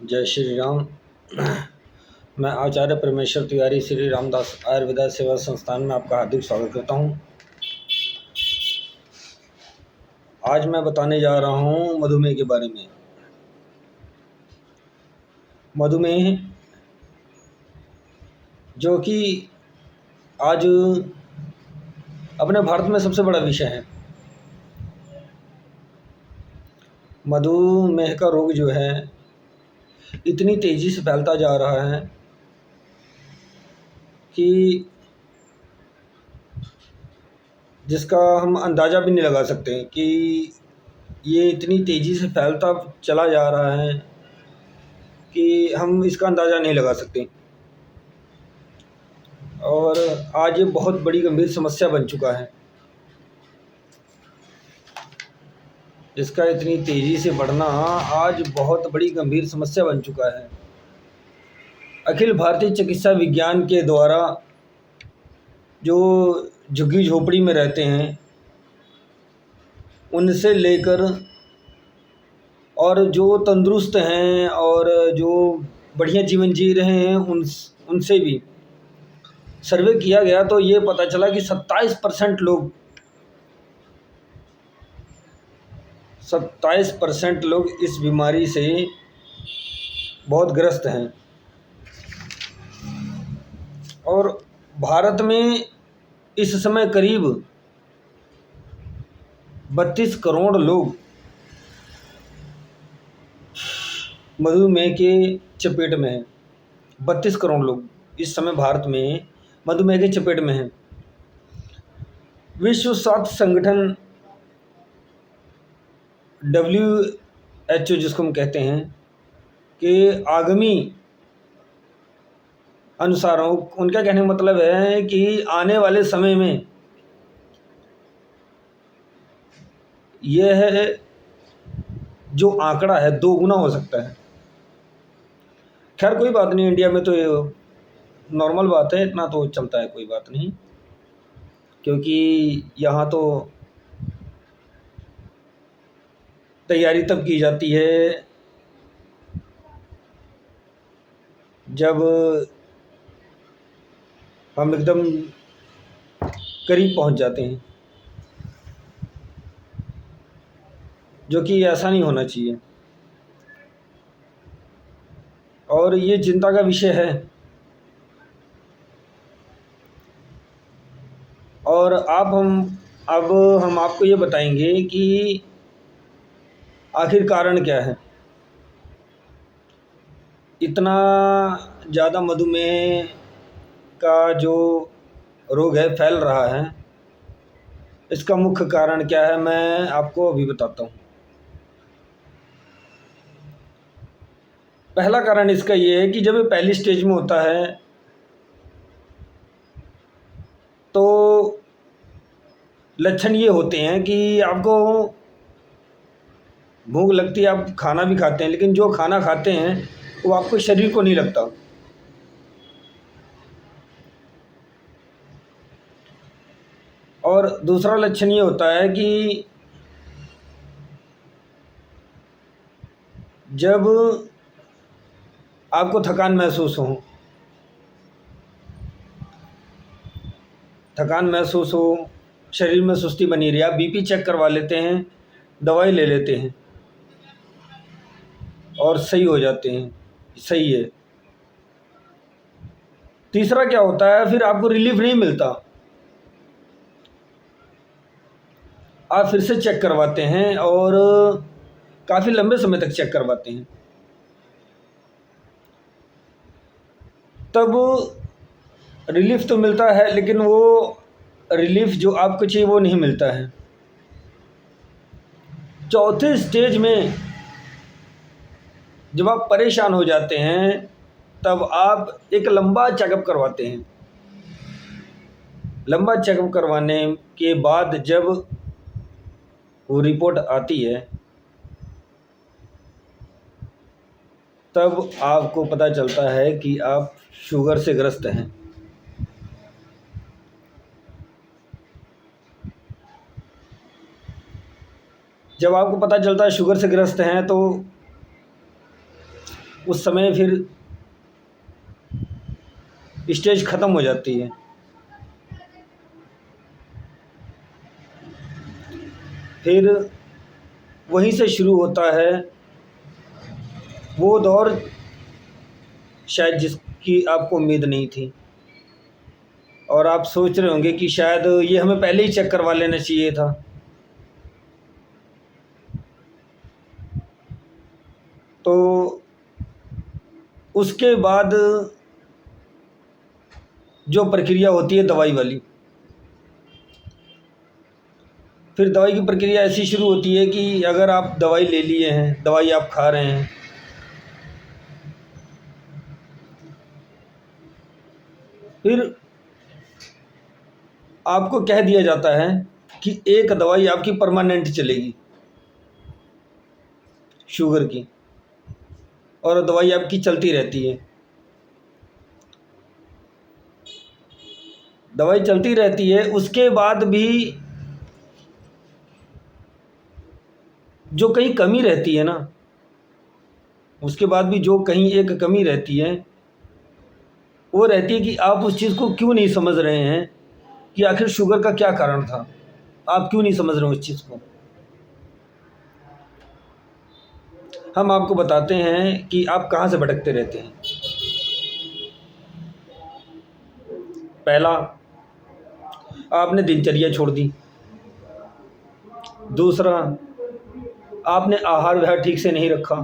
जय श्री राम। मैं आचार्य परमेश्वर तिवारी श्री रामदास आयुर्वेदा सेवा संस्थान में आपका हार्दिक स्वागत करता हूं। आज मैं बताने जा रहा हूं मधुमेह के बारे में। मधुमेह जो कि आज अपने भारत में सबसे बड़ा विषय है। मधुमेह का रोग जो है इतनी तेज़ी से फैलता जा रहा है कि जिसका हम अंदाज़ा भी नहीं लगा सकते कि ये इतनी तेज़ी से फैलता चला जा रहा है कि हम इसका अंदाज़ा नहीं लगा सकते। और आज ये बहुत बड़ी गंभीर समस्या बन चुका है। इसका इतनी तेज़ी से बढ़ना आज बहुत बड़ी गंभीर समस्या बन चुका है। अखिल भारतीय चिकित्सा विज्ञान के द्वारा जो झुग्गी झोपड़ी में रहते हैं उनसे लेकर और जो तंदुरुस्त हैं और जो बढ़िया जीवन जी रहे हैं उनसे भी सर्वे किया गया तो ये पता चला कि 27% लोग इस बीमारी से बहुत ग्रस्त हैं। और भारत में इस समय करीब 32 करोड़ लोग मधुमेह के चपेट में हैं। 32 करोड़ लोग इस समय भारत में मधुमेह के चपेट में हैं। विश्व स्वास्थ्य संगठन WHO जिसको हम कहते हैं कि आगामी अनुसारों उनका कहने का मतलब है कि आने वाले समय में यह जो आंकड़ा है 2 गुना हो सकता है। खैर कोई बात नहीं, इंडिया में तो ये नॉर्मल बात है, इतना तो चलता है, कोई बात नहीं, क्योंकि यहाँ तो तैयारी तब की जाती है जब हम एकदम करीब पहुँच जाते हैं, जो कि ऐसा नहीं होना चाहिए और ये चिंता का विषय है। और अब हम आपको ये बताएंगे कि आखिर कारण क्या है इतना ज़्यादा मधुमेह का जो रोग है फैल रहा है। इसका मुख्य कारण क्या है मैं आपको अभी बताता हूँ। पहला कारण इसका ये है कि जब ये पहली स्टेज में होता है तो लक्षण ये होते हैं कि आपको भूख लगती है, आप खाना भी खाते हैं, लेकिन जो खाना खाते हैं वो आपको शरीर को नहीं लगता। और दूसरा लक्षण ये होता है कि जब आपको थकान महसूस हो, शरीर में सुस्ती बनी रही, आप बीपी चेक करवा लेते हैं, दवाई ले लेते हैं और सही हो जाते हैं, सही है। तीसरा क्या होता है, फिर आपको रिलीफ नहीं मिलता, आप फिर से चेक करवाते हैं और काफ़ी लंबे समय तक चेक करवाते हैं, तब रिलीफ तो मिलता है लेकिन वो रिलीफ जो आपको चाहिए वो नहीं मिलता है। चौथे स्टेज में जब आप परेशान हो जाते हैं तब आप एक लंबा चेकअप करवाते हैं। लंबा चेकअप करवाने के बाद जब वो रिपोर्ट आती है तब आपको पता चलता है कि आप शुगर से ग्रस्त हैं। जब आपको पता चलता है शुगर से ग्रस्त हैं तो उस समय फिर स्टेज ख़त्म हो जाती है। फिर वहीं से शुरू होता है वो दौर शायद जिसकी आपको उम्मीद नहीं थी, और आप सोच रहे होंगे कि शायद ये हमें पहले ही चेक करवा लेना चाहिए था। तो उसके बाद जो प्रक्रिया होती है दवाई वाली, फिर दवाई की प्रक्रिया ऐसी शुरू होती है कि अगर आप दवाई ले लिए हैं, दवाई आप खा रहे हैं, फिर आपको कह दिया जाता है कि एक दवाई आपकी परमानेंट चलेगी शुगर की, और दवाई आपकी चलती रहती है। दवाई चलती रहती है, उसके बाद भी जो कहीं कमी रहती है ना, उसके बाद भी जो कहीं एक कमी रहती है, वो रहती है कि आप उस चीज़ को क्यों नहीं समझ रहे हैं कि आखिर शुगर का क्या कारण था। आप क्यों नहीं समझ रहे हो उस चीज़ को। हम आपको बताते हैं कि आप कहाँ से भटकते रहते हैं। पहला, आपने दिनचर्या छोड़ दी। दूसरा, आपने आहार विहार ठीक से नहीं रखा।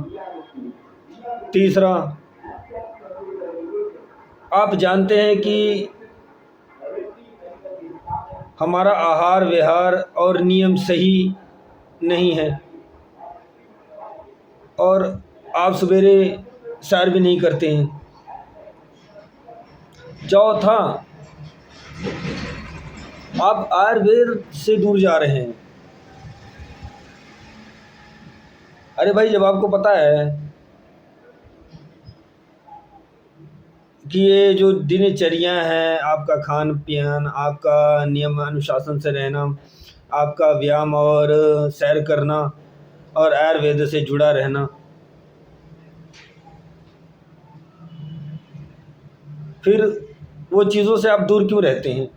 तीसरा, आप जानते हैं कि हमारा आहार विहार और नियम सही नहीं है, और आप सवेरे सैर भी नहीं करते हैं। चौथा, आप आयुर्वेद से दूर जा रहे हैं। अरे भाई, जब आपको पता है कि ये जो दिनचर्या है, आपका खान पान, आपका नियम अनुशासन से रहना, आपका व्यायाम और सैर करना, और आयुर्वेद से जुड़ा रहना, फिर वो चीज़ों से आप दूर क्यों रहते हैं।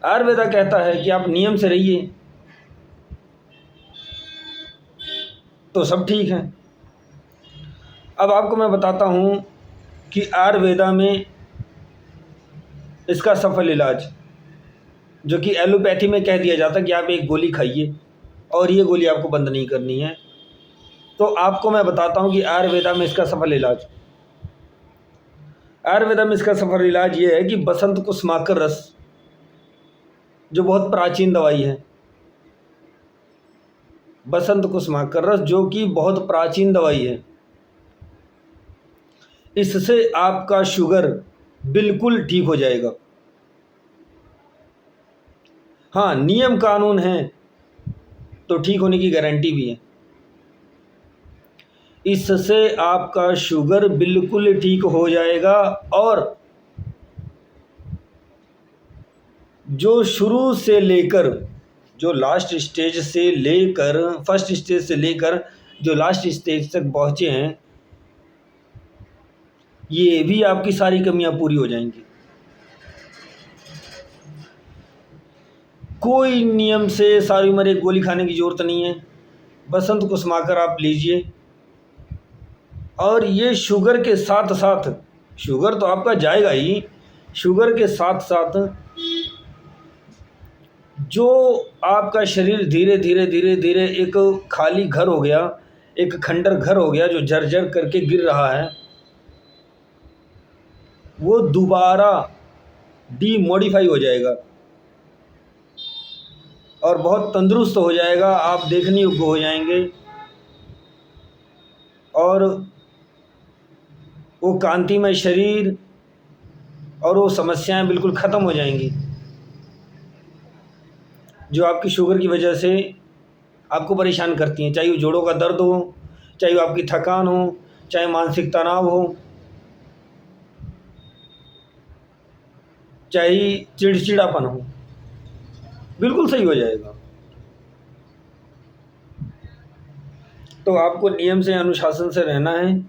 आयुर्वेदा कहता है कि आप नियम से रहिए, तो सब ठीक है। अब आपको मैं बताता हूँ कि आयुर्वेदा में इसका सफल इलाज, जो कि एलोपैथी में कह दिया जाता है कि आप एक गोली खाइए और ये गोली आपको बंद नहीं करनी है, तो आपको मैं बताता हूँ कि आयुर्वेदा में इसका सफल इलाज, आयुर्वेदा में इसका सफल इलाज ये है कि बसंत कुसुमाकर रस, जो बहुत प्राचीन दवाई है, बसंत कुसुमाकर रस जो कि बहुत प्राचीन दवाई है, इससे आपका शुगर बिल्कुल ठीक हो जाएगा। हाँ, नियम कानून है तो ठीक होने की गारंटी भी है। इससे आपका शुगर बिल्कुल ठीक हो जाएगा, और जो शुरू से लेकर, जो लास्ट स्टेज से लेकर, फर्स्ट स्टेज से लेकर जो लास्ट स्टेज तक पहुँचे हैं, ये भी आपकी सारी कमियां पूरी हो जाएंगी। कोई नियम से सारी उम्र एक गोली खाने की ज़रूरत नहीं है। बसंत कुसुमाकर आप लीजिए, और ये शुगर के साथ साथ, शुगर तो आपका जाएगा ही, शुगर के साथ साथ जो आपका शरीर धीरे धीरे धीरे धीरे एक खाली घर हो गया, एक खंडर घर हो गया जो जर्जर करके गिर रहा है, वो दोबारा डीमॉडिफाई हो जाएगा और बहुत तंदुरुस्त हो जाएगा। आप देखने योग्य हो जाएंगे, और वो कांतिमय शरीर और वो समस्याएं बिल्कुल ख़त्म हो जाएंगी जो आपकी शुगर की वजह से आपको परेशान करती हैं। चाहे वो जोड़ों का दर्द हो, चाहे वो आपकी थकान हो, चाहे मानसिक तनाव हो, चाहे चिड़चिड़ापन हो, बिल्कुल सही हो जाएगा। तो आपको नियम से, अनुशासन से रहना है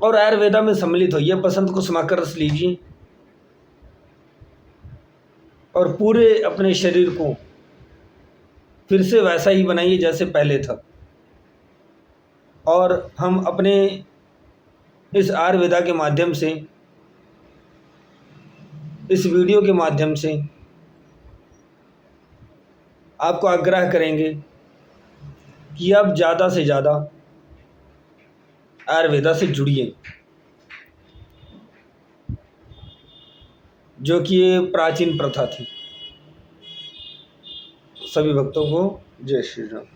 और आयुर्वेदा में सम्मिलित होइए, बसंत को समाकर रस लीजिए और पूरे अपने शरीर को फिर से वैसा ही बनाइए जैसे पहले था। और हम अपने इस आयुर्वेदा के माध्यम से, इस वीडियो के माध्यम से आपको आग्रह करेंगे कि आप ज़्यादा से ज़्यादा आयुर्वेदा से जुड़िए, जो कि ये प्राचीन प्रथा थी। सभी भक्तों को जय श्री राम।